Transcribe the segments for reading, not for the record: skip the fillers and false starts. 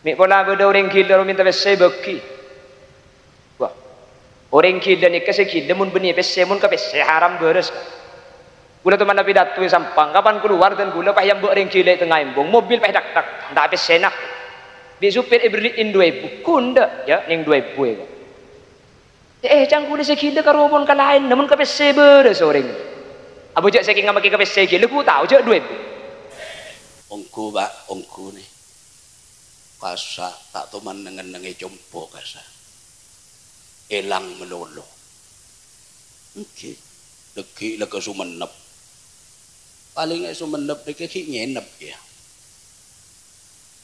Mik pola beda orang gila minta pese beki. Wah. Orang gila ni kasih gila mun beni pese mun ka pese haram beres. Gula tu mana pidato sampang kapan keluar dan gula payah buat orang gila tengah embung mobil payah dak ndak pese nak. Bi supir ibrin 2.000 kunda ya ning 2.000 jangan gula segila karo pun ka lain namun ka pese beres orang. Abu jak saking ngamaki ka pese gila ku tahu jak 2.000. Ongku Pak, ongku nih. Kasa tak teman nengen-nengi jompo kasa. Elang melolo. Oke. Deki leka sumenep. Paling sumenep deki nyenep ya.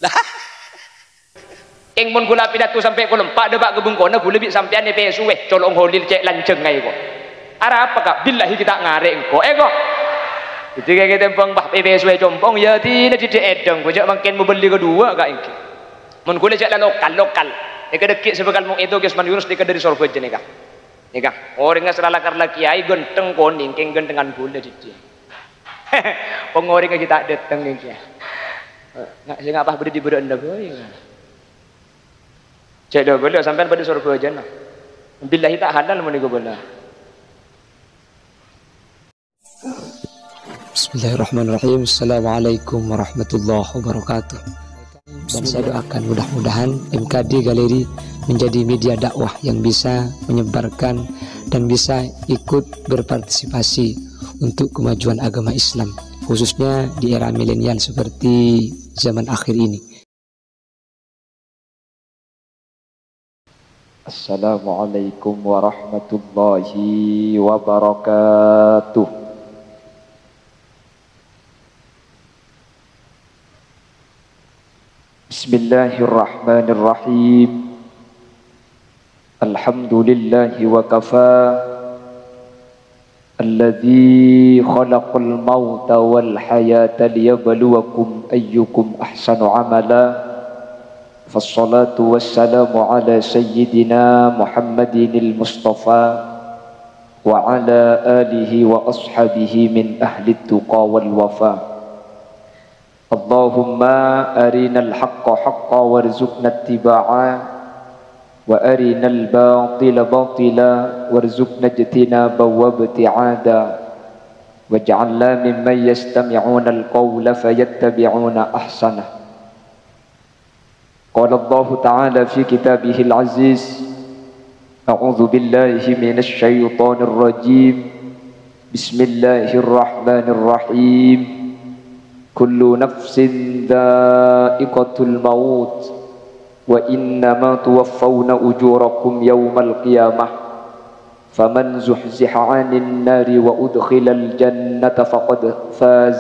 Lah. Ing mun gula pidato sampai ku lempak debak gebengkona gula bik sampean ne pesu weh colong holil cek lanceng ngai kok. Ara apa kak? Billahi kita ngarek engko. Kok. Itu kayak kita bang bah pesu weh compong ya tidak tidak edeng. Kok jak makin mau beli kedua kak engki. Mun gula cek lokal. Eka dekik sebekal mung itu Usman Yunus deka dari Sorbeje nih kak. Nih kak. Orang nggak serala karla kiai genteng koning keng gentengan gula jadi. Pengoring kita dateng nih kia. Nggak sih ngapa beri di beranda boy. Cek dah boleh sampai pada Sorbeje nah. Billahi tak halal mun iku bola. Bismillahirrahmanirrahim. Assalamualaikum warahmatullahi wabarakatuh. Dan saya doakan mudah-mudahan MKD Galeri menjadi media dakwah yang bisa menyebarkan dan bisa ikut berpartisipasi untuk kemajuan agama Islam, khususnya di era milenial seperti zaman akhir ini. Assalamualaikum warahmatullahi wabarakatuh. Bismillahirrahmanirrahim. Alhamdulillahi wa kafa. Alladzi khalaqal mauta wal hayata liyabluwakum ayyukum ahsanu amala. Fassalatu wassalamu ala sayyidina Muhammadinil Mustafa wa ala alihi wa ashabihi min ahli tuqa wal wafa. Allahumma arinal haqqa haqqa warzuqna ittiba'a wa arinal batila batila warzuqna ijtinaba wa ibti'ada waj'alna mimman yastami'una al-qawla fayattabi'una ahsanah. Qala Allah ta'ala fi kitabihil aziz, a'udzu billahi minasy syaithanir rajim. Bismillahirrahmanirrahim. Kullu nafsin dha'iqatul maut wa innama tuwaffawna ujurakum yawmal qiyamah faman zuhziha 'anil nari wa udkhilal jannata faqad faz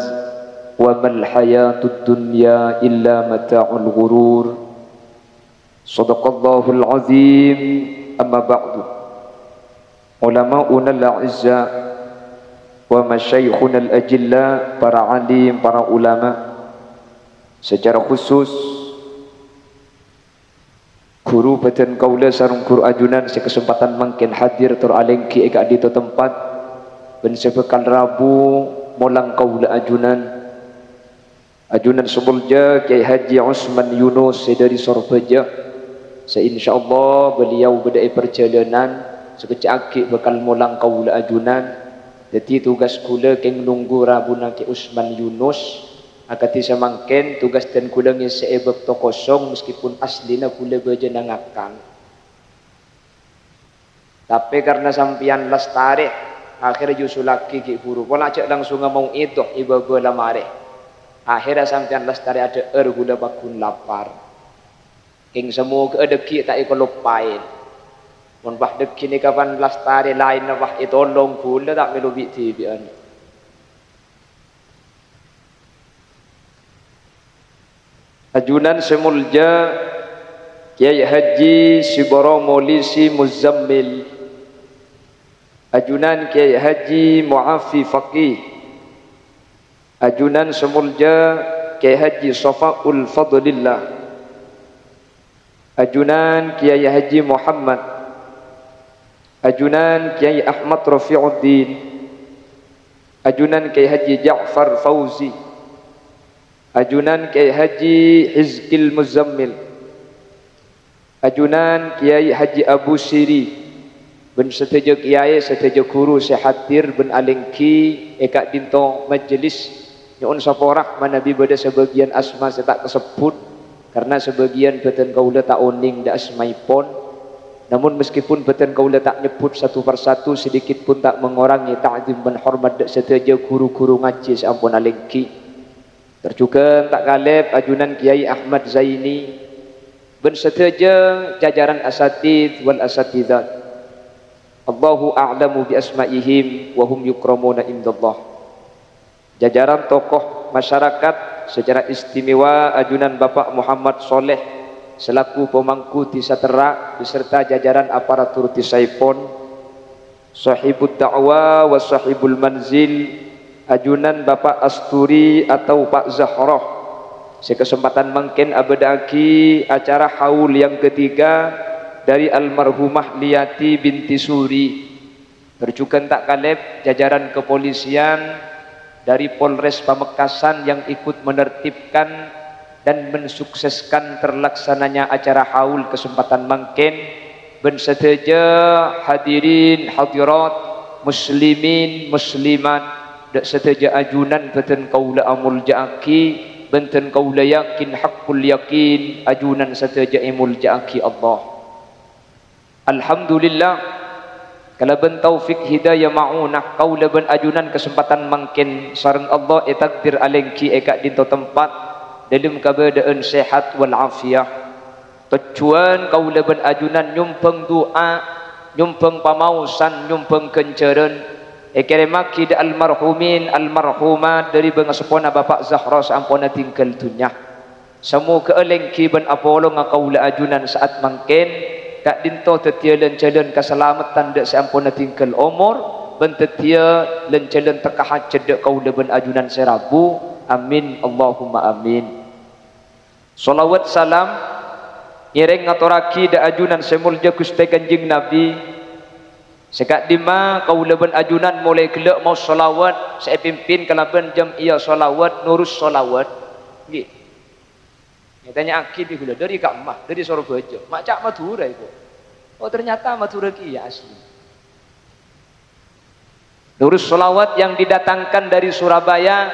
wa mal hayatud dunya illa mata'ul ghurur. Shadaqallahul azim. Amma ba'du. Ulama'una al-a'izza wa masyaikhuna al-ajilla, para alim, para ulama, secara khusus guru beten kaula sarung guru ajunan sekesempatan mangkin hadir teralengki eka di tempat ben sebekal Rabu molang kaula ajunan sebelja Kiai Haji Usman Yunus dari Sorbeje. Insyaallah beliau berdai perjalanan sekecak bakal molang kaula ajunan. Jadi tugas kula keng nunggu Rabu naki Usman Yunus akati samangken tugas dan kula ngi seebab to kosong meskipun aslina kula beja nangakan. Tapi karena sampian lestari akhirnya jusulaki ki buru pola cek langsung mau itu iba bola mare. Akhirnya sampian lestari ada gula bakun lapar. Keng semua keedeki tak iko lupain. Mun bah dek kini kapan lastari lain bah itolong gula tak melu bi tibian. Ajunan semulja Kiai Haji Siboro Molisi Muzammil. Ajunan Kiai Haji Muafi Faqih. Ajunan semulja Kiai Haji Safaul Fadlillah. Ajunan Kiai Haji Muhammad. Ajunan Kiai Ahmad Rafiuddin. Ajunan Kiai Haji Ja'far Fauzi. Ajunan Kiai Haji Hizkil Muzammil. ajunan Kiai Haji Abu Siri ben seteja kiai seteja guru sehatir ben alengki eka dinto majelis nyuun saporah manabi beda sebagian asma saya tak kesebut karena sebagian beten kaula tak oning da asmaipon, namun meskipun beten kaula tak nyebut satu persatu sedikit pun tak mengurangi ta'zim dan hormat da seteja guru-guru ngaji sampun alengki. Terjuga tak kalep ajunan Kiai Ahmad Zaini ben seteja jajaran asatidz wal asatidzat. Allahu a'lamu bi asma'ihim wa hum yukramuna indallah. Jajaran tokoh masyarakat secara istimewa ajunan Bapak Muhammad Soleh selaku pemangku Tisatera beserta jajaran aparatur Tisaipon, sahibud da'wa wa sahibul manzil ajunan Bapak Asturi atau Pak Zahroh. Sekesempatan mungkin abadaki acara haul yang ketiga dari almarhumah Liati binti Suri. Terjukan tak kalep jajaran kepolisian dari Polres Pamekasan yang ikut menertibkan dan mensukseskan terlaksananya acara haul kesempatan mungkin ben seteja hadirin hadirat muslimin muslimat dak seteja ajunan beten kaula amul jaaki benten kaula yakin haqqul yakin ajunan seteja imul jaaki Allah. Alhamdulillah kalau ben taufik hidayah ma'unah kaula ben ajunan kesempatan mungkin sareng Allah takdir alengki eka dinto tempat dalam keadaan sehat wal afiah. Tujuan kaula ben ajunan nyumpeng doa, nyumpeng pamausan, nyumpeng kenceran ekeremaki da almarhumin almarhumat dari bengasupona Bapak Zahra sampuna tinggal dunya. Semua keelengki ben apolo ngakaula ajunan saat mungkin tak dinto tetia lencalan keselamatan dek sampuna tinggal umur ben tetia lencalan teka hajat dek kaula ben ajunan serabu. Amin Allahumma amin. Salawat salam ireng ngaturaki da ajunan semulja Gusti Kanjeng Nabi. Sekat dima kaula ben ajunan mulai gelak mau salawat saya pimpin kalaban jam iya salawat nurus salawat nggih. Tanya akid di gula dari Kak Mah dari Surabaya mak cak Madura itu. Oh ternyata Madura ki ya asli. Nurus salawat yang didatangkan dari Surabaya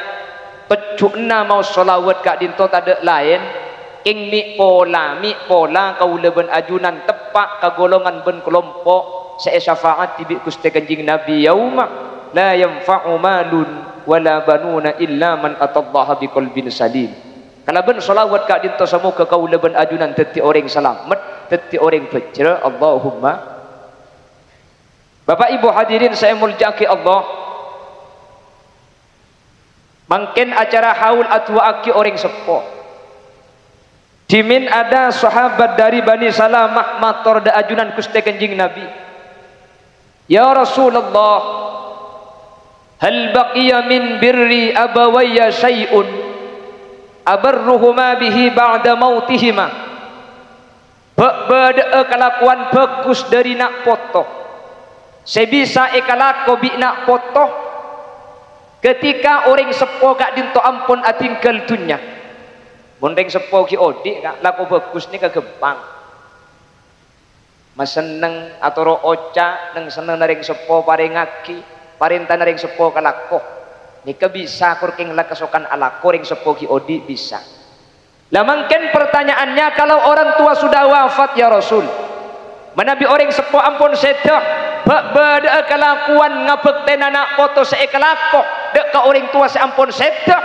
pecukna mau salawat Kak Dinto tak ada lain ing mi pola kaula ben ajunan tepak ka golongan ben kelompok saya syafaat tibi Gusti Kanjeng Nabi yauma la yanfa'u malun wala banuna illa man atallaha biqalbin salim. Kalau ben salawat Kak Dinto samu ke kaula ben ajunan teti orang selamat teti orang bejra Allahumma. Bapak Ibu hadirin saya muljaki Allah. Mungkin acara haul atwa aki orang sepo. Dimin ada sahabat dari Bani Salamah matur da ajunan Gusti Kanjeng Nabi. Ya Rasulullah, hal baqiya min birri abawayya syai'un abarruhuma bihi ba'da mautihima. Beda kelakuan bagus dari nak foto. Sebisa ekalako bi nak foto ketika orang sepo Kak Dinto ampun atinggal dunya. Bondeng sepo ki odik Kak laku bagus ni kagempang. Mas seneng atau oca neng seneng naring sepo parengaki parinta naring sepo kalako. Nika bisa kurking lah kesokan ala koring sepo ki odi bisa. Lah mungkin pertanyaannya kalau orang tua sudah wafat ya Rasul, menabi orang sepo ampun sedah beda kelakuan ngabekten anak foto seekelako dek ke orang tua seampun sedah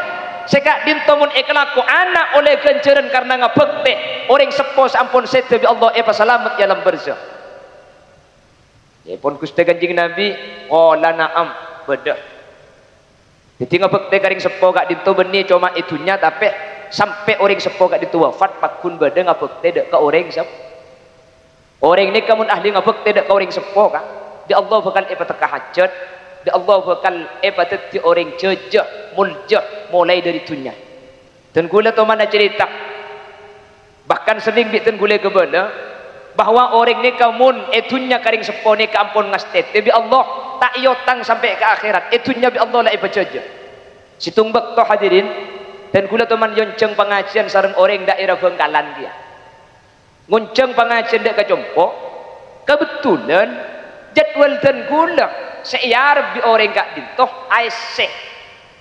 sekak dintomun ekelako anak oleh genceran karena ngabekte orang sepo seampun sedah bi Allah selamat ya lam berzah. Ya pun Gusti Kanjeng Nabi qala na'am beda. Jadi ngabekte karing sepo Kak Dinto beni cuma itunya tapi sampai orang sepo Kak Dinto wafat pakun beda ngabekte dek ke orang sepo. Orang ini kamu ahli ngabekte dek ke orang sepo Kak. Di Allah bakal teka hajat, di Allah bakal teti orang jejak muljah mulai dari dunia. Dan gula tu mana cerita bahkan sering bikin gula kebala bahwa orang ni kamun etunya karing sepo ni kampun ngastet bi Allah tak yotang sampai ke akhirat etunya bi Allah lah jejak. Situng bakto hadirin dan gula tu man yonceng pengajian sareng orang daerah Bengkalan dia. Ngunceng pengajian dek ke Compo. Kebetulan jadwal dan gula seiyar bi orang kak dintoh IC.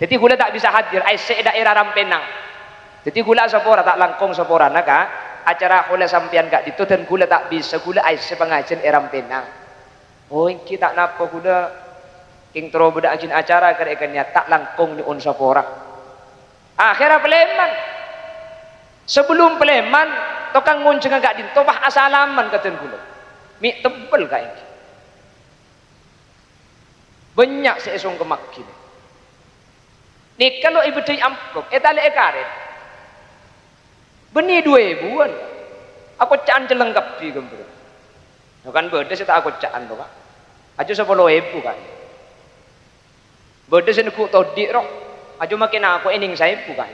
Jadi gula tak bisa hadir IC daerah Rampenang. Jadi gula sapora tak langkong sapora naka acara gula sampian kak dintoh dan gula tak bisa gula IC pengajian Rampenang. Oh ini tak napa gula king tro beda ajin acara kerekannya tak langkong ni on sapora. Akhirnya Peleman. Sebelum Peleman tokang ngunceng kak dintoh bah asalaman katen gula. Mi tebel kak ini. Banyak seesong kemakin. Nih kalau ibu cuy amplop, etale ekaret. Beni 2.000-an. Aku caan jelengkap di gembur. Kan beda sih tak aku caan tuh kak. Aja 10.000 kak. Beda sih aku todi roh. Aja makin aku ening saya bukan.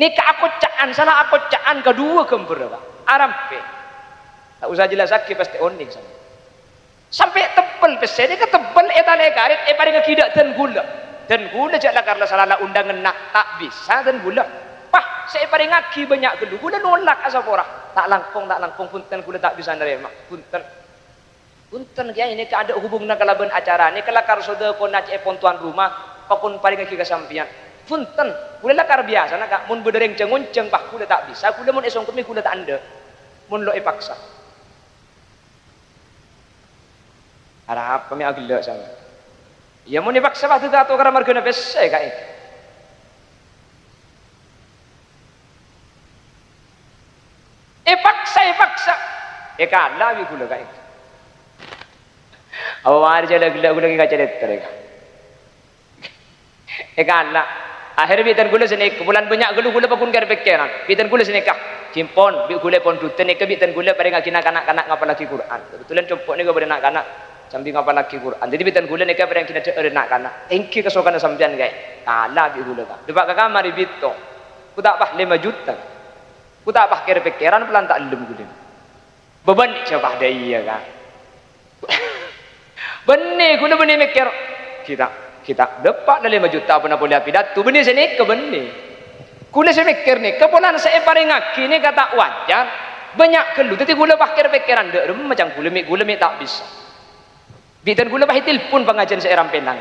Nih kak aku caan salah aku caan kedua gembur kak. Arampe. Tak usah jelas lagi pasti oning sama. Sampai tebel pesen ini ketebel etale karet paling kidak dan gula jaklah karena salah undangan nak tak bisa dan gula pah saya paling ngaki banyak gelu gula nolak asa porah tak langkong punten gula tak bisa nerima punten kiai ini ada hubungna kalaban acara ini kelakar saudara ko nac epon tuan rumah pakun paling ngaki kesampian punten gula lakar biasa nak mun bedereng cengunceng pah gula tak bisa gula mun esong kemi gula tak anda mun lo paksa. Ada apa mi agak sama? Ya mau dipaksa waktu itu atau karena margana besar kayak itu. Paksa. Kalah bi gula kayak itu. Awal je gula kita cedek terus. Kalah. Akhirnya bitan gula sini bulan banyak gula pakun kar pikiran. Bitan gula sini kah? Cimpon, bi gula pon duten ni bitan gula pada ngaji anak-anak ngapa lagi Quran. Kebetulan compok ni kau pada anak-anak. Sambil ngapa lagi Quran. Jadi bitan gula ni kau pada yang kita nak kana. Engki kesokan sampian gay. Kalah bi gula kah. Depak kakak mari bito. Ku tak bah 5 juta. Ku tak bah kira pikiran pelan tak lem gula. Beban siapa dah iya kah. Benih gula benih mikir. Kita depak dah 5 juta pun boleh pidato. Benih sini ke benih. Gula saya mikir ni. Kepulan saya paling ngaki ni kata wajar. Banyak kelu. Tapi gula bah kira pikiran. Dek macam gula mi tak bisa. Bitan gula bah telefon pengajian saya Rampenang.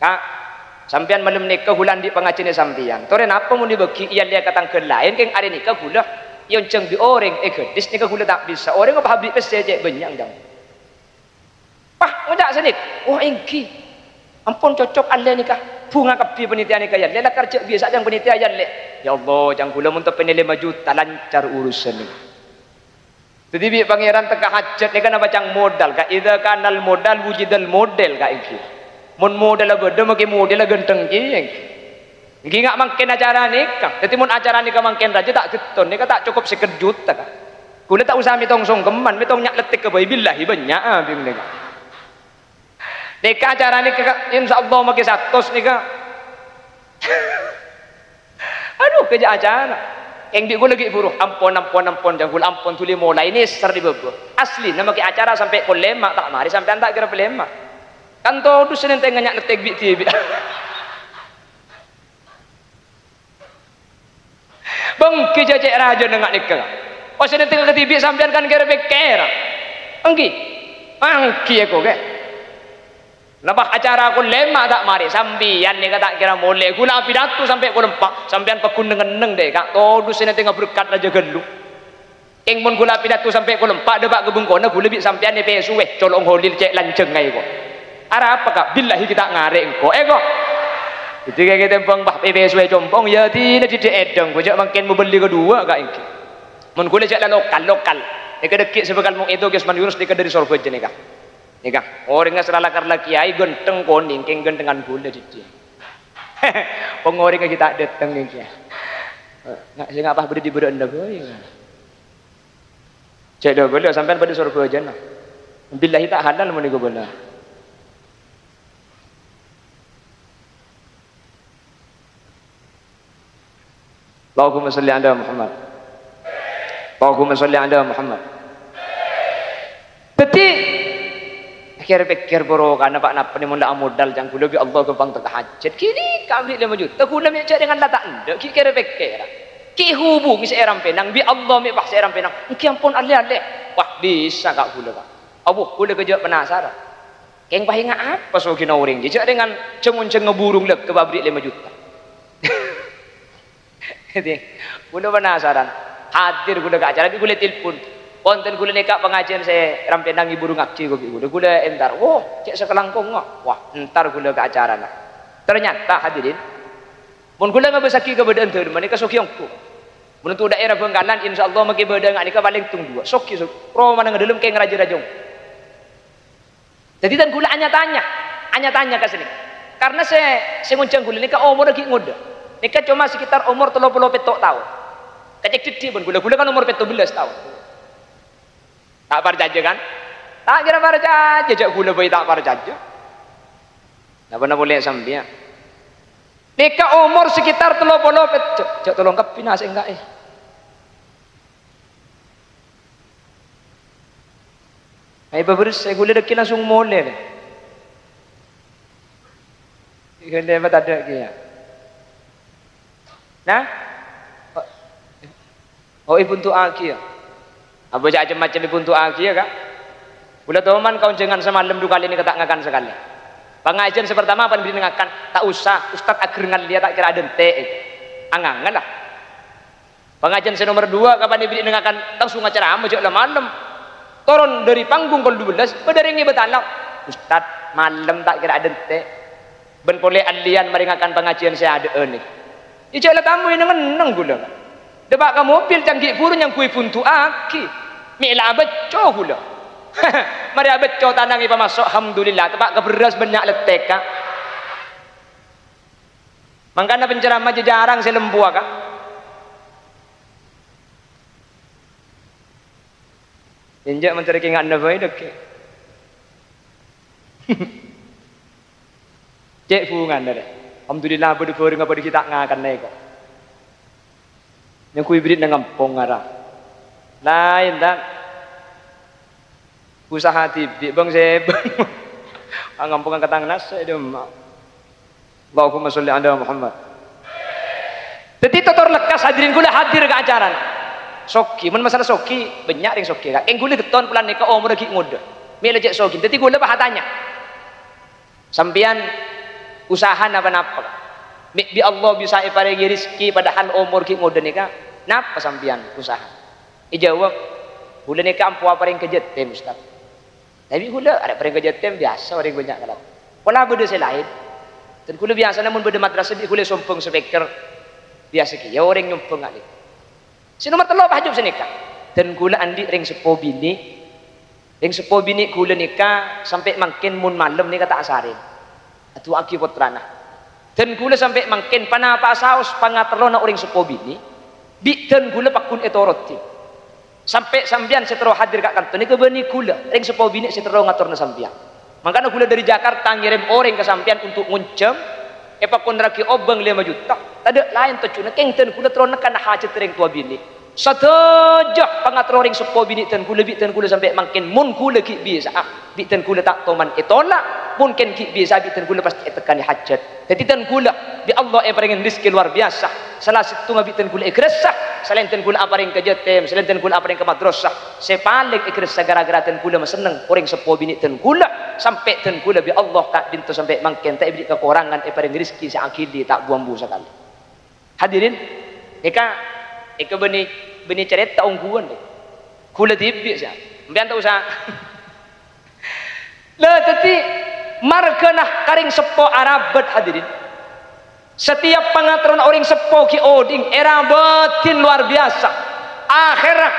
Kak, sampian malam nikah bulan di pengajian sampian. Toren apa mau dibagi? Ia lihat katang ke lain keng ada nikah gula. Yang ceng di orang gedis nikah gula tak bisa. Orang apa habis pesejek banyak jam. Pah, ngajak senik. Oh engki. Ampun cocok Allah nikah. Bunga kapi penitia nikah ya. Lelah kerja biasa yang penitia ya le. Ya Allah, jangan gula untuk penilai 5 juta lancar urusan ni. Jadi bi pangeran teka hajat ni kan macam modal ka idza kanal modal wujidal model ka iki. Mun modal gede make model genteng ki. Iki ngak mangken acara nikah. Dadi mun acara nikah mangken raja tak geton nikah tak cukup 1 juta ka. Kula tak usah mitong songkeman, mitong nyak letik ke bayi billahi banyak bing nikah. Nikah acara nikah insyaallah make 100 nikah. Aduh kerja acara. Yang di gula lagi buruh ampun jangan gula ampun tuli mulai ini ser di bebo asli nama ke acara sampai kolema tak mari sampai tak kira pelema kan tu tu senen tengah nyak letek bit tibi bang kijajek raja nengak nikah oh senen tengah ketibi sampean kan kira bekera angki aku ke Nabah acara aku lema tak mari sambian ni kata kira boleh gula pidato sampai ku lempak sampean pekun neng deh kak todu sini tengah berkat aja gelu ing mun gula pidato sampai ku lempak debak gebengkona gula bik sampean ni pesu colong holil cek lanceng ngai ko ara apa kak billahi kita ngarek ko kok itu kayak kita bang bah pesu compong ya tidak di edeng ko jak makin mau beli kedua kak ingki mun gula cek lokal dekik sebekal mung itu Gisman Yunus dekat dari Sorbeje nih kak nikah orang yang serala karla kiai genteng koning keng gentengan gula di dia pengoring kita datang ni kia nggak sih ngapa beri di beranda boy cek dah boleh sampai pada surga aja nah billahi tak halal mau nego bola Allahumma salli ala Muhammad Allahumma salli ala Muhammad pikir boro karena pak napa ni mula modal jangan gula bi Allah gampang tak hajat kini kami 5 juta gula mi cak dengan lata anda kira pikir ki hubungi seorang penang bi Allah mi pak seorang penang ki ampun ale-ale wah bisa kak gula kak abu gula kerja penasaran keng pahinga apa so kina orang jejak dengan cengun-ceng ngeburung lek ke pabrik 5 juta jadi gula penasaran hadir gula ke acara gula telepon konten gula nekak pengajian saya rampenang ibu burung akci gula entar wah cek sekelangkong wah entar gula ke acara nak ternyata hadirin mun gula ngabesaki ke badan tu manika sokiongku menentu daerah Bengkalan insyaallah maki badan nika paling tung 2 soki pro mana ngedelem ke ngeraja-rajong jadi dan gula hanya tanya ke sini karena saya nguncang gula nika umur lagi muda nika cuma sekitar umur 30 petok tahun kecek cedi pun gula kan umur 17 tahun tak parjaja kan tak kira parjaja jak gula bayi tak parjaja tak pernah boleh sambil nika umur sekitar 30 petok jak tolong kepina saya enggak beberes saya gula deki langsung mole ikan dia tak ada kia nah oh ibu tu aki ya apa macam ibu tu aki ya kak udah teman kau jangan semalam 2 kali ini ketak ngakan sekali pengajian pertama apa diberi ngakan tak usah ustad agrengan dia tak kira ada ente angangan lah pengajian nomor 2 kapan diberi ngakan langsung acara aja lah malam turun dari panggung kol 12 badaringi betalak ustad malam tak kira ada ente ben boleh alian meringakan pengajian saya ada ini ijala tamu ini ngeneng gula debak ke mobil canggih purun yang kui puntu aki mila beco gula mari beco tandangi pemasok alhamdulillah tebak ke beras banyak letek kak makanya penceramah jarang saya lembuah kak injak mencari kingan nafai dek cek hubungan dah alhamdulillah pada koreng apa kita ngakan naik kok yang kui beri dengan pongarah lain tak usaha tibi bang saya ngampungan ketang nas saya demam Allahumma sholli ala Muhammad jadi totor lekas hadirin gula hadir ke acara soki mun masalah soki banyak yang soki kak gula geton pelan nika umur lagi muda mi lejek soki jadi gula bahatanya sampian usaha napa-napa bi Allah bisa iparingi rezeki padahal umur ki muda nika napa sampian usaha ijawab gula nika ampu apa yang kejet tem ustaz tapi gula ada paling kejet tem biasa orang banyak kalah pola beda selain dan gula biasa namun beda madrasah di gula sompong speaker biasa ki ya orang nyumpeng kali si nomor 3 hajub senika dan gula andi ring sepo bini gula nikah sampai makin mun malam nika tak asarin atu aki putrana dan gula sampai makin panapa saus pangatelo na ring sepo bini bi dan gula pakun etoroti sampai sambian setero hadir kak kantor nika bani gula ring sepo bini setero ngatur na sambian makanya gula dari Jakarta ngirim orang ke sambian untuk nguncem pakun raki obeng 5 juta ada lain tu cuna kengten gula teronakan hajat ring tua bini satajah pangatro ring sepo bini ten gula sampai makin mun gula ki biasa bi ten gula tak toman etolak mungkin ki biasa bi ten gula pasti tekan hajat jadi ten gula bi Allah paringin rezeki luar biasa salah satu ngabi ten gula ikresah selain ten gula apa ring kejetem selain ten gula apa ring ke madrasah sepaling ikresah gara-gara ten gula meseneng orang sepo bini ten gula sampai ten gula bi Allah kak bintu sampai makin tak beri kekurangan paring rezeki seakili tak buang-buang sekali hadirin ika beni cerita ungguan deh kula tibi sih mbian tak usah lah tadi marganah karing sepo arabat hadirin setiap pengaturan orang sepo ki oding era batin luar biasa akhirat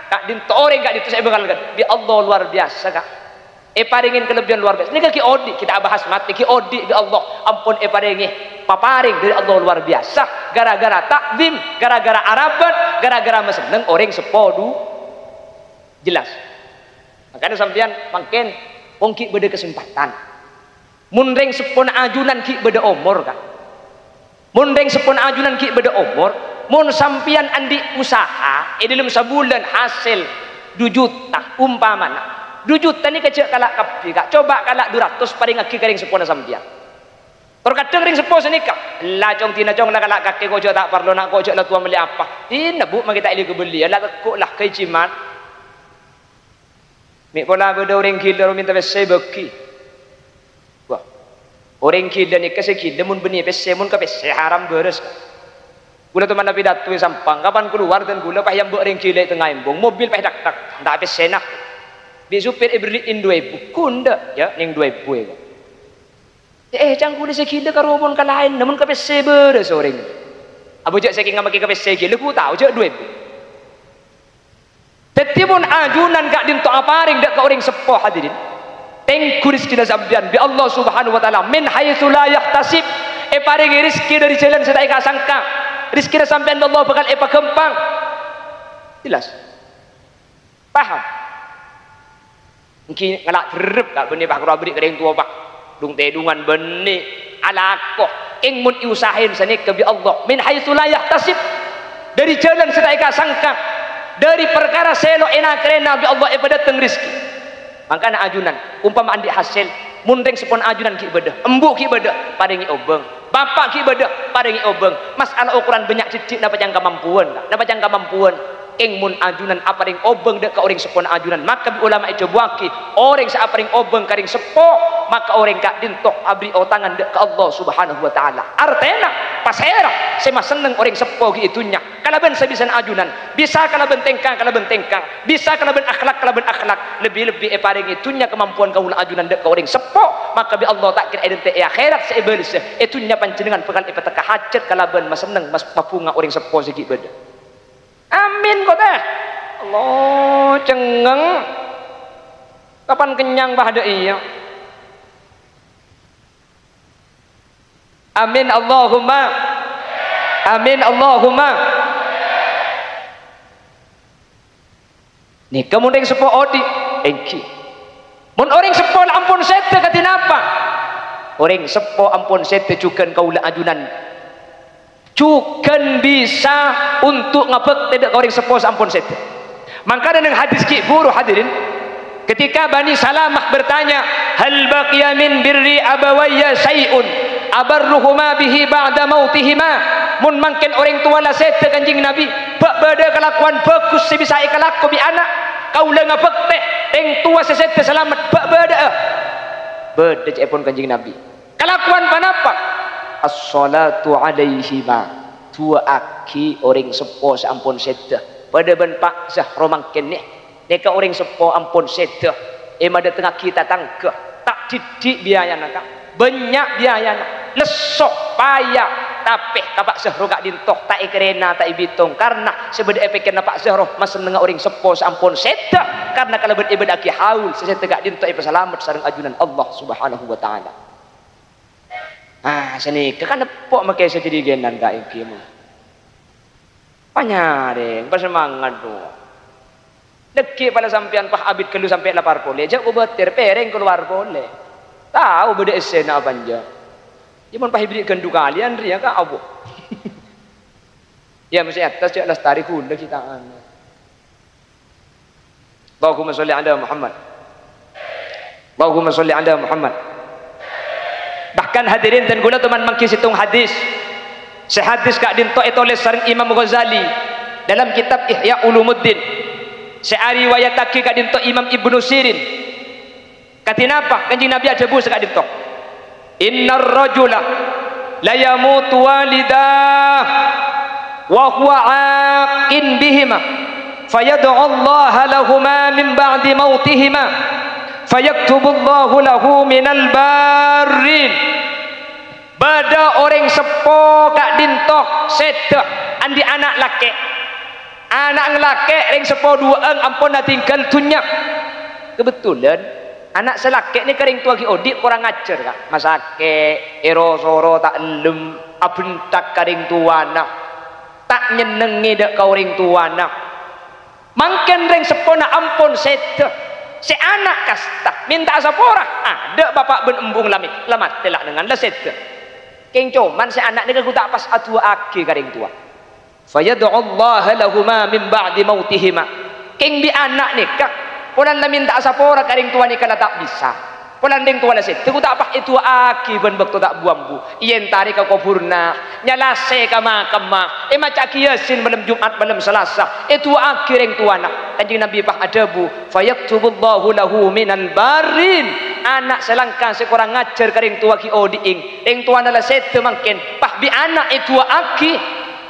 kak dinto orang kak ditu saya bengalkan bi Allah luar biasa kak paringin kelebihan luar biasa ini ki odi kita bahas mati ki odi bi Allah ampun paringi paparing dari Allah luar biasa gara-gara takdim gara-gara arabat gara-gara meseneng orang sepodu jelas makanya sampean makin ongki beda kesempatan munreng sepon ajunan ki beda umur kan munreng sepon ajunan ki beda umur mun sampean andi usaha dalam sebulan hasil 2 juta umpamana 2 juta ni kecil kalak kapi kak coba kalak 200 paling aki karing sepona sampian Terkadang ring sepo senika lah cong tina cong lah kalak kaki kau tak perlu nak kau lah tua beli apa tina bu magi tak ili kebeli lah tekuk lah kai cimat mik pola beda orang gila minta pese beki wah orang gila ni kasih gila mun beni pese mun ka pese haram beres gula tu mana pidato sampang kapan keluar dan gula pah yang orang gila tengah embong mobil pah dak dak ndak pese nak bi supir iberiin 2.000 kunda ya ning 2.000 canggu di segila karubon ka lain namun kapese beres orang abu jak saking ngamaki kapese gila ku tahu jak 2.000 tetipun ajunan gak dinto aparing dak ka orang sepo hadirin tengku rezeki sampean bi Allah Subhanahu wa taala min haitsu la yahtasib paring rezeki dari jalan sedaya ka sangka rezeki sampean Allah bakal pakempang jelas paham mungkin ngalak terep tak benih pak kerabrik kadang tua pak dung tedungan benih alakoh ing mun usahain sanik ke bi Allah min haitsu la yahtasib dari jalan sedaya ka sangka dari perkara selo enak rena bi Allah datang rezeki makana ajunan umpama andi hasil mundeng sepon ajunan ki ibadah embu ki ibadah paringi obeng bapak ki ibadah paringi obeng masalah ukuran banyak cicik dapat yang kemampuan dapat yang kemampuan ing mun ajunan aparing obeng dek ka orang sepon ajunan maka bi ulama itu buaki orang sa aparing obeng karing sepo maka orang kak dintok abri tangan dek ka Allah Subhanahu wa taala artena pasera sema seneng orang sepo ki itunya kalaben sabisan ajunan bisa kalaben tengkang bisa kalaben akhlak lebih-lebih paring itunya kemampuan kaula ajunan dek ka orang sepo maka bi Allah tak kira identik akhirat seiblis itunya panjenengan bekal ipeteka hajat kalaben mas seneng mas papunga orang sepo segi beda amin kok teh Allah cengeng kapan kenyang bahada iya amin Allahumma nih kemudian sepo odi engki mun orang sepo ampun sete katinapa orang sepo ampun sete cukan kaula ajunan cukan bisa untuk ngapek tidak orang sepo ampun sete maka dengan hadis ki guru hadirin ketika Bani Salamah bertanya hal baqiya min birri abawayya syai'un abarruhuma bihi ba'da mautihima mun mangken orang tua la sete kanjing Nabi bak bada kelakuan bagus sebisa ikalaku bi anak kaula ngapek teh eng tua sesete selamat bak bada beda cepon kanjing Nabi kelakuan panapa as-salatu alaihima tua aki orang sepo sampun sedah pada ben pak sah romangken nih neka orang sepo ampun sedah emada tengah kita tangkeh tak didik biaya nak banyak biaya lesok payah tapi kapak sehro gak dintok tak ikrena tak ibitong karena sebeda efeknya pak sehro mas seneng orang sepo sampun sedah karena kalau beribadah ki haul sesete gak dintok ipa selamat sareng ajunan Allah Subhanahu wa taala. Sini kan pok make jadi genan gak iki mo. Panyare, bersemangat do. Deki pada sampean pah abid kelu sampai lapar boleh. Jak ubetir pereng keluar boleh. Tahu beda esena banja. Jaman pah hibrid gendu kalian ria ka abu. Ya mesti atas jak lestari kunda kita ana. Allahumma sholli ala Muhammad. Allahumma sholli ala Muhammad. Bahkan hadirin dan gula teman mangkis hitung hadis sehadis kak dinto etoleh sareng Imam Ghazali dalam kitab Ihya Ulumuddin seari wayataki kak dinto Imam Ibnu Sirin katinapa kanjing Nabi ajabu kak dinto innar rajula la yamutu walidah wa huwa aqin bihima fayad'u Allah lahuma min ba'di mautihima fayaktubullahu lahu minal barin bada orang sepo kak dintoh sedah andi anak laki ring sepo duaeng ampun na tinggal tunyak kebetulan anak selaki ni kering tua ki odik kurang ajar kak masake ero soro tak lem abentak kering tuana tak nyenengi dek kau ring tuana mangken ring sepo na ampun sedah si anak kasta minta sapora ada bapak ben embung lamat telak dengan leset keng cuman si anak ni ku tak pas atua aki karing tua fayad'u Allah lahuma min ba'di mautihima keng bi anak ni kak punan na minta sapora karing tua ni kala tak bisa Polanding tuwa lasit. Tuku tak apa itu aki ben bekto tak buang bu. Ien tarik ke kupurna. Nyalase ka makama. Maca kiasin malam Jumat malam Selasa. Itu aki reng tuana. Kanjeng Nabi pah ada bu. Fayaktubullahu lahu minal barin. Anak selangkah sekurang ngajar ka reng tua ki odiing. Reng tuana lasit mangken. Pah bi anak itu aki.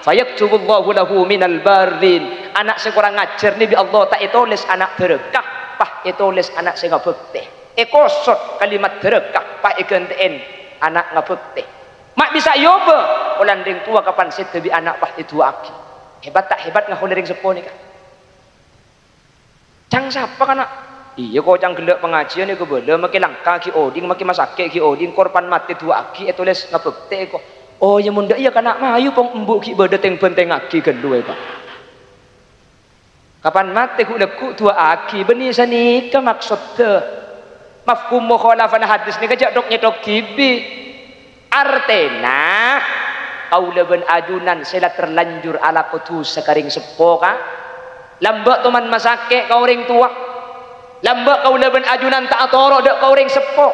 Fayaktubullahu lahu minal barin. Anak sekurang ngajar ni bi Allah tak itulis anak berkah. Pah itulis anak sing bekte. Kosot kalimat derekah pak ikenteen anak ngabekte mak bisa yoba ulanding tua kapan sete bi anak pah itu aki hebat tak hebat ngahulering sepo ni kah cang siapa kana iya kok cang gelek pengajian iku bele makin langka ki oding makin masake ki oding korban mati dua aki tulis ngabekte kok oh ya munda iya kana mayu pong embuk ki bede teng benteng aki gelu pak kapan mati ku leku dua aki beni sani ke maksud teh mafhum mukhalafan hadis ni kejak dok nyedok tibi artena kaula ben ajunan sila terlanjur ala kutu sekaring sepo ka lambak teman masake kau ring tua lambak kaula ben ajunan tak atoro dek kau ring sepo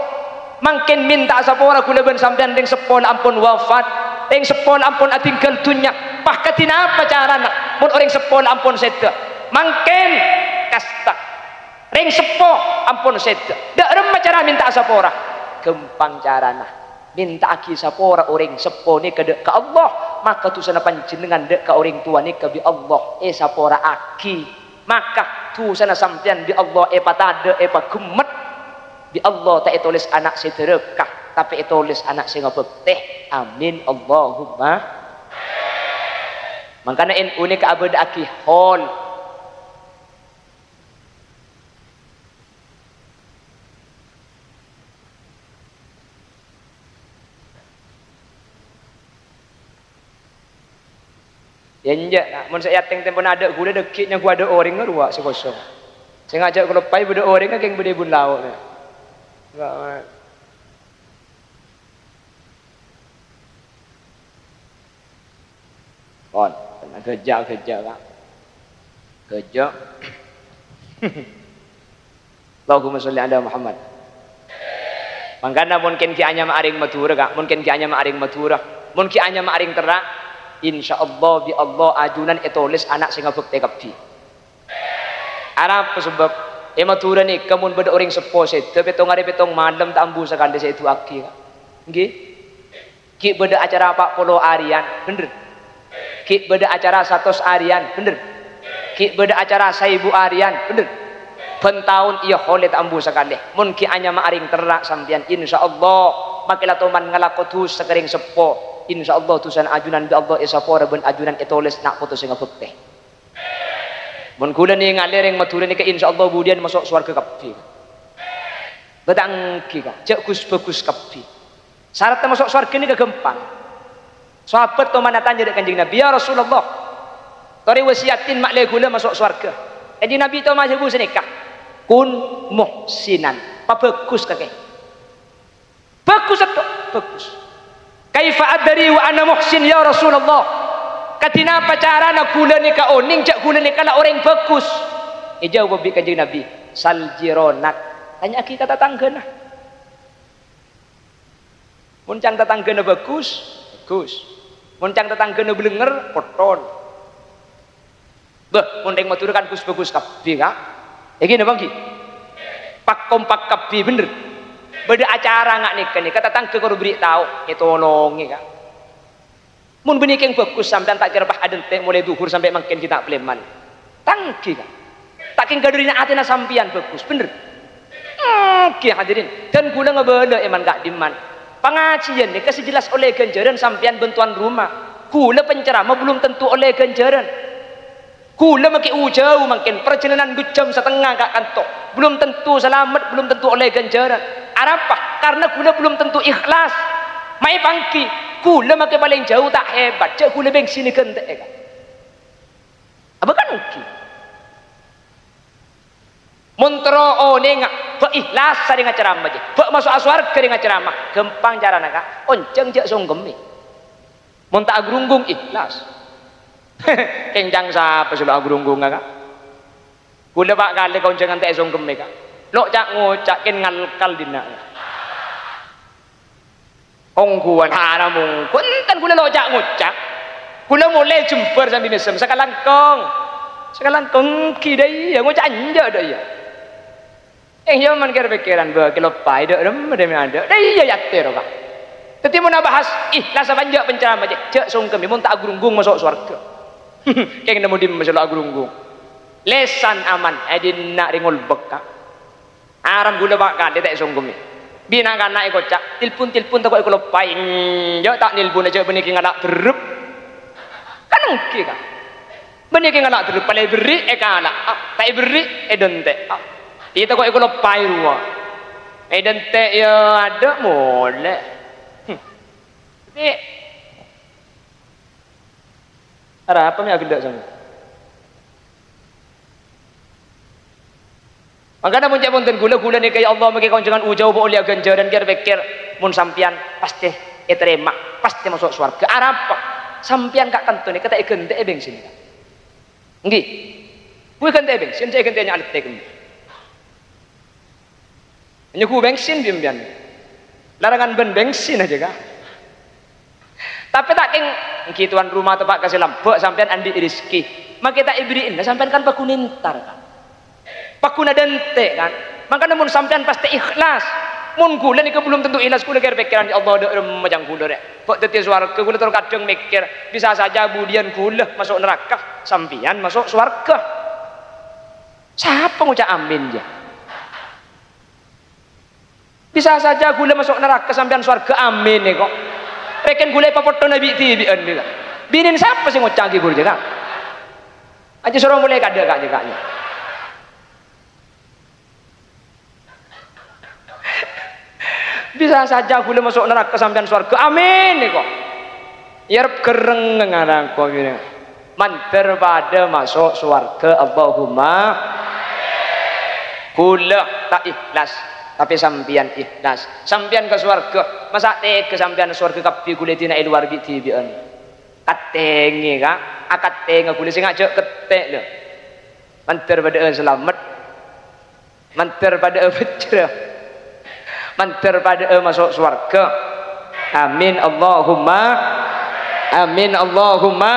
mangkin minta sapora kula ben sampean ring sepo ampun wafat ring sepo ampun atinggal dunya pah katina apa carana mun orang sepo ampun sedek mangkin kasta ring sepo ampun sedek dak remah cara minta sapora gempang carana minta aki sapora orang sepo ni kedek ke Allah maka tu sana panjenengan dek ke orang tua ni ke bi Allah sapora aki maka tu sana sampean bi Allah patade pagemet bi Allah tak tulis anak sederekah tapi tulis anak sing bekteh amin Allahumma makana in unik abad aki hol Yenja, mun saya teng tempon ada gula dekitnya gua ada orang ngeruak sekosong. Saya ngajak kalau pai beda orang kan keng beda bun lauk ni. Enggak. On, kerja kan. Kerja. Allahumma sholli ala Muhammad. Mangkana mungkin ki anya maaring matura kak, mungkin ki anya maaring matura, mungkin ki anya maaring terak. Insyaallah bi Allah ajunan tulis anak sing bekte kabdi. Arab sebab matura ni kamun beda orang sepo set petong hari petong malam tak ambu sakande saya itu aki. Nggih. Ki beda acara 40 harian, bener. Ki beda acara 100 harian, bener. Ki beda acara 1000 harian, bener. Ben tahun iya hole tak ambu sakande. Mun ki anya maaring terak sampean insyaallah makilah toman ngalakotu sekering sepo. Insyaallah tusan ajunan bi Allah isapora ben ajunan tulis nak foto sing bekte. Mun kula ni ngalereng mature ni ke insyaallah budian masuk swarga kabeh. Bedang ki ka, cek bagus kabeh. Syaratnya masuk swarga ni kegempang. Sahabat to mana tanya dek Kanjeng Nabi, ya Rasulullah. Tori wasiatin mak le kula masuk swarga. Kanjeng Nabi to majebu senikah. Kun muhsinan. Pa bagus kakek. Bagus atau bagus. Kaifa adri wa ana muhsin ya Rasulullah. Katina pacarana kula ni ka oning jak kula ni kala orang bagus. Jawab bi Kanjeng Nabi, sal jironat. Tanya kita tetanggana. Muncang tetanggana bagus, bagus. Muncang tetanggana blenger, poton. Beh, mundeng matur kan bagus kabeh ka. Iki napa iki? Pak kompak kabeh bener. Beda acara ngak nih kata tangke kau beri tahu itu tolongi kak mun benih yang bagus sampai tak kira bah adente mulai duhur sampai makin kita pleman tangki kak tak kira gadurin atina sampian bagus bener oke hadirin dan gula ngebela eman gak diman pengajian nih kasih jelas oleh ganjaran sampian bentuan rumah gula penceramah belum tentu oleh ganjaran gula makin ujau makin perjalanan 2 jam setengah kak kantor belum tentu selamat belum tentu oleh ganjaran apa? Karena gula belum tentu ikhlas. Mai pangki, gula makin paling jauh tak hebat. Cak gula bensin ni kentek kan? Apa kan mungkin? Montro oh nengak, be ikhlas dengan ceramah je. Be masuk aswar dengan ceramah. Gempang cara nak. Onceng jak songgemi. Monta agrunggung ikhlas. Kencang siapa sudah agrunggung kak? Gula pak kali kau jangan tak songgemi kak. Lok cak ngocak ken ngalkal dina. Ongguan haramung. Kuntan kula lok cak ngocak. Kula mulai jember sambil mesem sakalangkong. Sakalangkong ki dai ya ngocak anja dai ya. Yo man kira pikiran ba kelopai dak rem ada. Dai ya yatir Pak. Teti mun bahas ikhlas banja penceramah cek sungkem mun tak agurunggung masuk surga. Kayak nemu di masuk agurunggung. Lesan aman edina ringol bekak. Aram gula bakal dia tak sungkem. Bina kan naik kocak tilpun tak kau kelopai. Yo tak nilpun aja benih nganak terup. Kan mungkin kan. Benih nganak terup palai beri ekala. Tak beri edente. Kita kok ikut pai ruah. Dente ya ada boleh. Tapi ada apa yang agak sama? Makanya mun cak punten gula ni kaya Allah magi kaunjangan ujau bo oleh ganjaran kira pikir mun sampian pasti terima, pasti masuk surga. Arapa? Sampian kak tentu ni kata igente bensin. Nggih. Kuwi gente bensin, saya gentenya alit teken. Nyeku bensin bimbingan. Larangan ben bensin aja kak. Tapi tak keng kituan rumah tempat kasih lampu sampean andi rezeki. Maka kita ibriin, sampean kan pakunintar kan. Pakuna dente kan. Maka namun sampean pasti ikhlas. Mun gula ni belum tentu ikhlas gula kira pikiran ya Allah dak macam gula rek. Kok teti swarga gula terus kadang mikir bisa saja budian gula masuk neraka, sampean masuk swarga. Siapa ngucap amin ya? Bisa saja gula masuk neraka sampean swarga amin nih kok. Reken gula papoto nabi tibian nih kak. Binin siapa sih ngucap gula juga? Aja suruh mulai kada kak juga. Bisa saja gula masuk neraka sampean swarga amin nih kok. Yarep kereng ngarang kok gini. Manter pada masuk swarga Allahumma. Gula tak ikhlas. Tapi sampian ikhlas, sampian ke surga, masa ke sampian surga kapi kulit tina luar gitu bian, katengi kak, akatengi kulit singa cek ketek le, manter pada selamat, manter pada bercerah, manter pada masuk surga, amin Allahumma, amin Allahumma.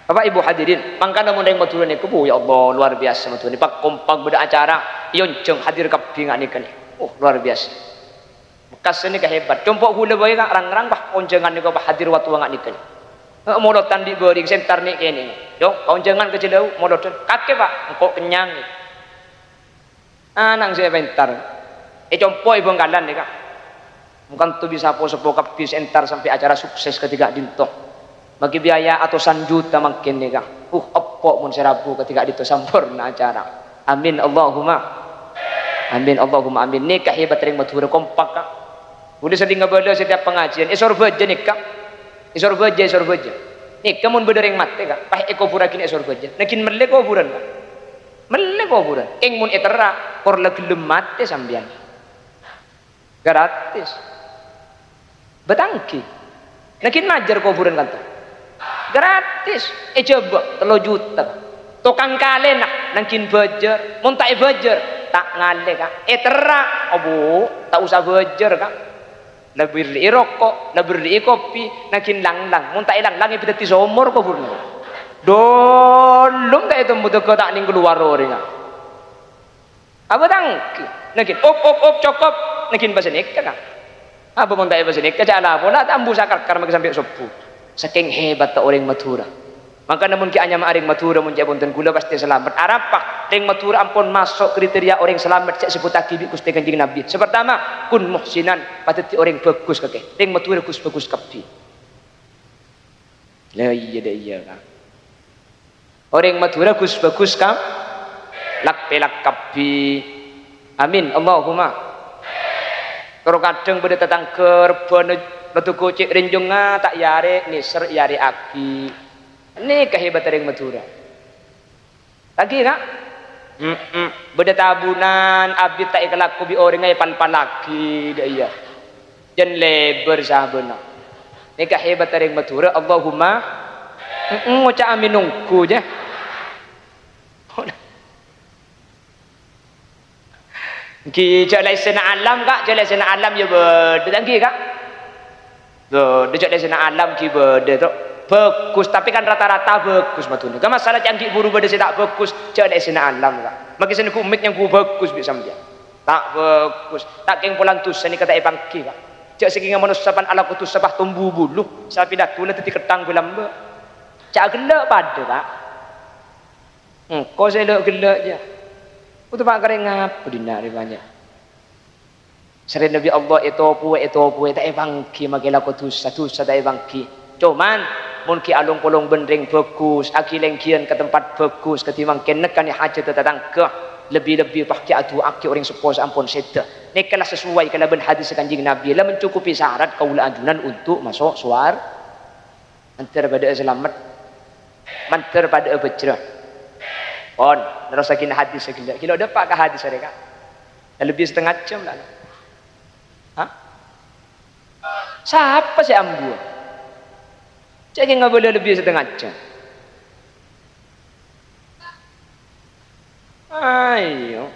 Bapak Ibu hadirin, mangkana mun yang maturun ni kubu ya Allah luar biasa maturun ni pak kompak beda acara yonceng hadir kapingan ni kan. Oh luar biasa. Bekas ni kehebat. Compok gula bae kak rang-rang bah konjengan ni kau hadir waktu wangat ni kan. Modotan di bering sentar ni kene. Dong konjengan kecelau modotan. Kakek pak engkau kenyang ni. Anang saya bentar. Compok ibu ngalan ni kak. Bukan tu bisa poso kapi sentar sampai acara sukses ketika dintok. Bagi biaya atusan juta makin nih kak. Apa mun serabu ketika itu sampurna acara. Amin Allahumma. Amin Allahumma amin. Nih hebat ring matur kompak kak. Udah sering ngebela setiap pengajian. Isor baja nih kak. Isor baja. Nih kamu berdering mate kak. Pah eko pura kini isor baja. Nakin mele kuburan kak. Mele kuburan. Eng mun etera kor legelem mate sambian. Gratis. Betangki. Nakin majar kuburan kata. Gratis, coba 3 juta. Tukang kale nak nangkin bajer, mun tak bajer tak ngale kak. Terak, abu tak usah bajer kak. Lebih li rokok, lebih li kopi, nangkin lang-lang. Mun tak lang-lang itu ti somor kok burno. Dolum tak itu mudah kau tak ning keluar orang kak. Apa tangki? Nangkin op cokop, nangkin bahasa nikah kak. Apa mun tak bahasa nikah jala pun tak ambu sakar karena sampai sepuh. Saking hebat tak orang Madura. Maka namun ki anya maring Madura mun jabonten gula pasti selamat. Arapa ring Madura ampun masuk kriteria orang selamat cek sebut akibi Gusti Kanjeng Nabi. Pertama kun muhsinan pateti orang bagus kakek. Ring Madura bagus kapi. Lah iya kan. Orang Madura bagus kam lak pelak kapi. Amin Allahumma. Kalau kadang beda tetangker batu kocik rinjunga tak yare niser yare aki. Ini kehebatan yang Madura. Lagi nak? Beda tabunan abdi tak ikalak kubi orang ay palpalaki dia. Jan lebar sabana. Ini kehebatan yang Madura. Allahumma ngucap amin nungku je. Ki cak lai sena alam kak, cak lai sena alam ya berde tangki kak. Berde cak lai sena alam ki berde tu. Bagus, tapi kan rata-rata bagus matune. Kan masalah canggih buru berde tak bagus, cak lai sena alam kak. Maki sena kumik yang ku bagus bisa sampai. Tak bagus. Tak keng pulang tu seni kata ipangki kak. Cak sekinga manusapan ala kutus sabah tumbuh bulu. Sapi dah tu nanti ketang bilam be. Cak gelak pada kak. Kau saya gelak je. Itu pak kering ngapa dina banyak. Sering Nabi Allah itu tak bangki magela ko satu tak bangki. Cuman mungkin alung polong bendring bagus, akileng kian ke tempat bagus ketimbang kenekan hajat tetang ke lebih-lebih pakai atu aki orang sepos ampun seta. Nekalah sesuai kalau ben hadis kanjeng Nabi lah mencukupi syarat kaula ajunan untuk masuk suar. Antar pada selamat, mantar pada bercerah. On, nerasakin hadis segala. Kilo dapat ke hadis mereka? Lebih setengah jam lah. Hah? Siapa si ambu? Cak nggak boleh lebih setengah jam. Ayo.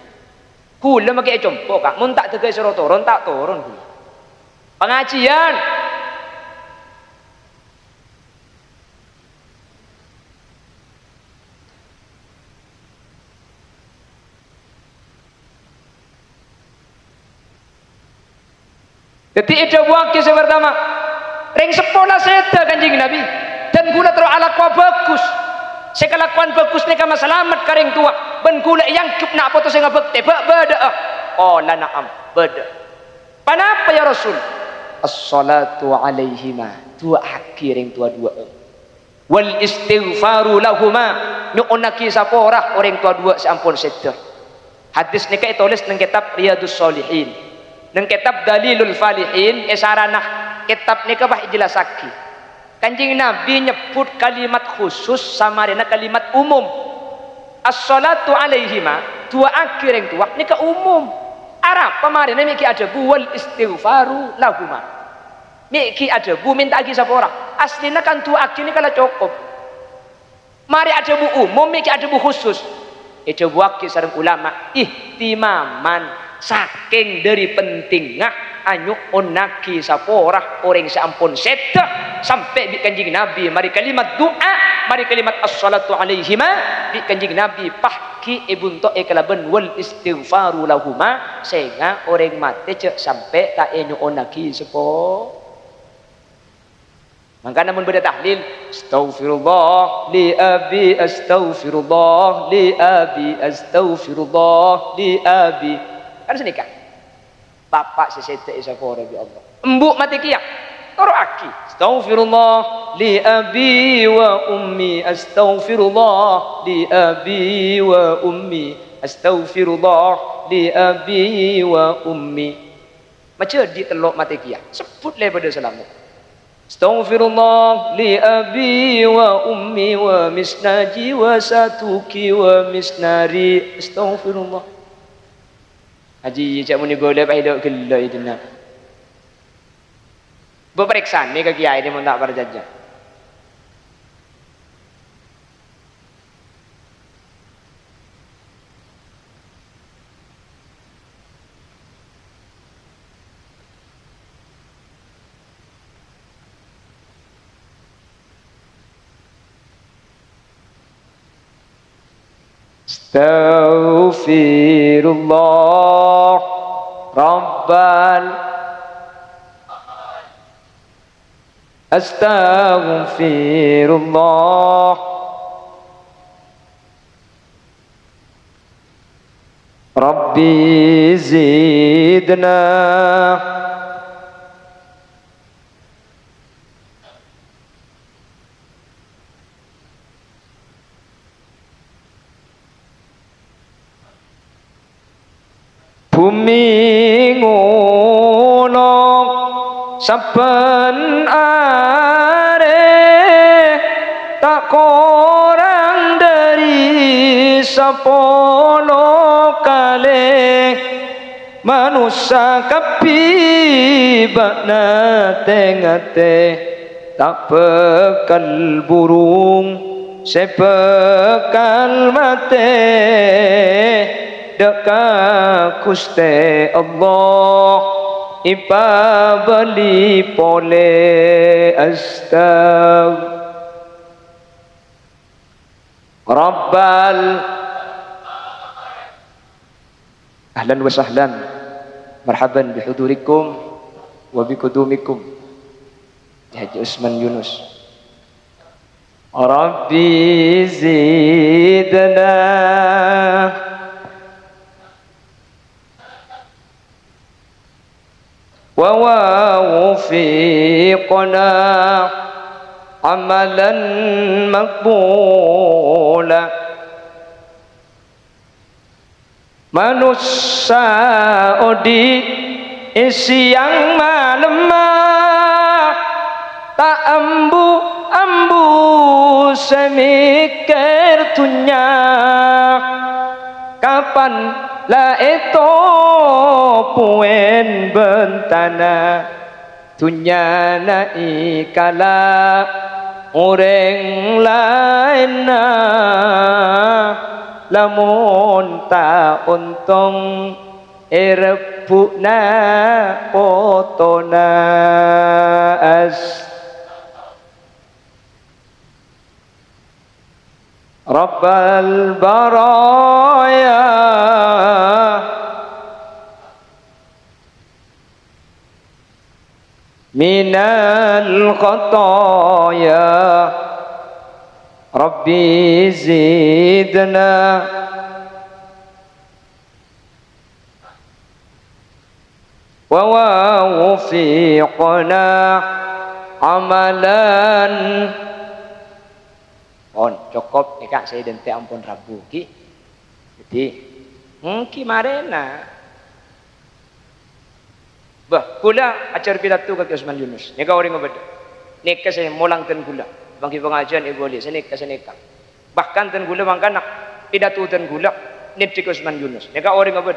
Kula makai compok kak. Mun tak tegai suruh turun tak turun. Pengajian. Jadi itu wakil saya pertama ring sepola seta kanjeng Nabi dan gula terus alakwa bagus saya kelakuan bagus ni kama selamat karing tua ben gula yang kup nak foto saya ngabekte beda oh la na'am beda panapa ya Rasul as-salatu alaihima dua akiring tua dua wal istighfaru lahuma nyuunaki sapora orang tua dua seampun seta hadis ni kai tulis nang kitab Riyadus Shalihin nang kitab Dalilul Falihin esaranah kitab ni kabah jelasaki kanjeng Nabi nyebut kalimat khusus sama dengan kalimat umum as-salatu alaihima dua akhir yang tua ni ke umum Arab pemarin miki ada wal istighfaru lahuma miki ada minta lagi siapa orang aslinya kan dua akhir ni kalau cukup mari ada umum miki ada khusus itu wakil sareng ulama ihtimaman saking dari pentingnya anyu onaki saporah orang seampun seta sampai di kanjeng Nabi mari kalimat doa mari kalimat as-salatu alaihima di kanjeng Nabi pahki ibun to ekalaben wal istighfaru lahuma sehingga orang mati cek sampai tak anyu onaki sepo maka namun beda tahlil astaghfirullah li abi astaghfirullah li abi astaghfirullah li abi kan senikah bapak sesete isapora bi Allah embuk mati kia toro aki astaghfirullah li abi wa ummi astaghfirullah li abi wa ummi astaghfirullah li abi wa ummi macam di telok mati kia sebut le pada selamat astaghfirullah li abi wa ummi wa misnaji wa satuki wa misnari astaghfirullah Haji cak muni boleh hidup gila itu nak. Berperiksa ni ke kiai dia mun tak berjajah. Astaghfirullah Rabbal Astaghfirullah Rabbi zidna bumi ngono saben are tak kurang dari 10 kali manusia kapi bakna tengate tak bekal burung sebekal mate Deka kuste Allah ipa beli pole astag Rabbal ahlan wa sahlan marhaban bihudurikum wa bikudumikum Haji Usman Yunus Rabbi zidna wa wafiqna amalan maqbula manusia di siang malam tak ambu semikir tunya kapan la itu puen bentana tunya na ikala orang lain lamun ta untung erebuna potona as Rabbal baraya minal khataya Rabbi zidna wa wafiqna amalan on cukup ni kak saya dentek ampun Rabu ki jadi ki marena bah kula acar pidato kaki Usman Yunus ni kau orang ngobad ni saya molang ten kula bagi pengajian ibu ali sini kesenika bahkan ten gula mangkanak pidato ten gula nitrik Usman Yunus ni kau orang ngobad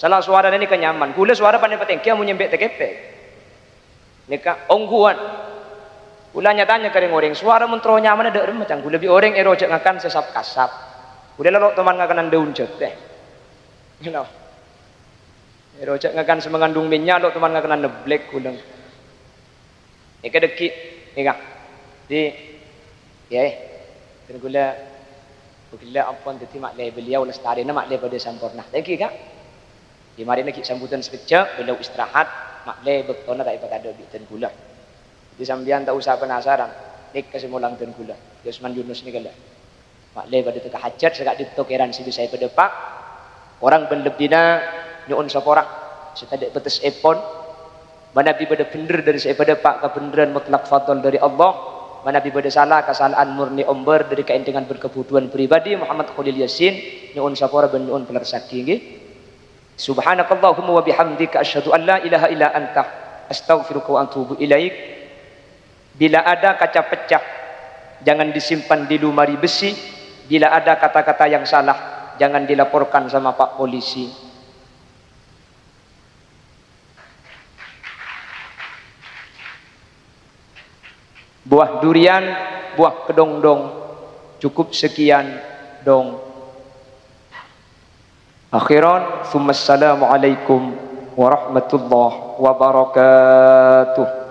salah suara ini kenyaman gula suara pandai pateng kia mau nyembek tekepe ni kak ongguan gula nyatanya kering orang suara mentro nyaman ada macam gula bi orang erojek ngakan sesap kasap gula lalu teman ngakanan daun jete you know erojek ngakan semengandung minyak lalu teman ngakanan neblek gula ni kedeki ni kak di ya dan gula ampun tadi maklai beliau lestari na maklai pada sampurna thank you kak di mari nak sambutan sekejap beliau istirahat maklai bektona tak ipat ada bitan gula di sambian tak usah penasaran nik kasih mulang ten gula Usman Yunus ni kala maklai pada teka hajat segak ditokeran sibi saya pada pak orang benlebdina nyuun saporak setadak betes epon mana bi pada bener dari saya pada pak kebenaran mutlak fadl dari Allah mana bi pada salah kesalahan murni omber dari keintingan berkebutuhan pribadi Muhammad Khalil Yasin nyuun sapora ben nyuun pelersaki nggih subhanakallahumma wa bihamdika asyhadu an la ilaha illa anta astaghfiruka wa atubu ilaik bila ada kaca pecah jangan disimpan di lemari besi bila ada kata-kata yang salah jangan dilaporkan sama Pak Polisi buah durian, buah kedong-dong cukup sekian dong akhiran, assalamualaikum warahmatullahi wabarakatuh.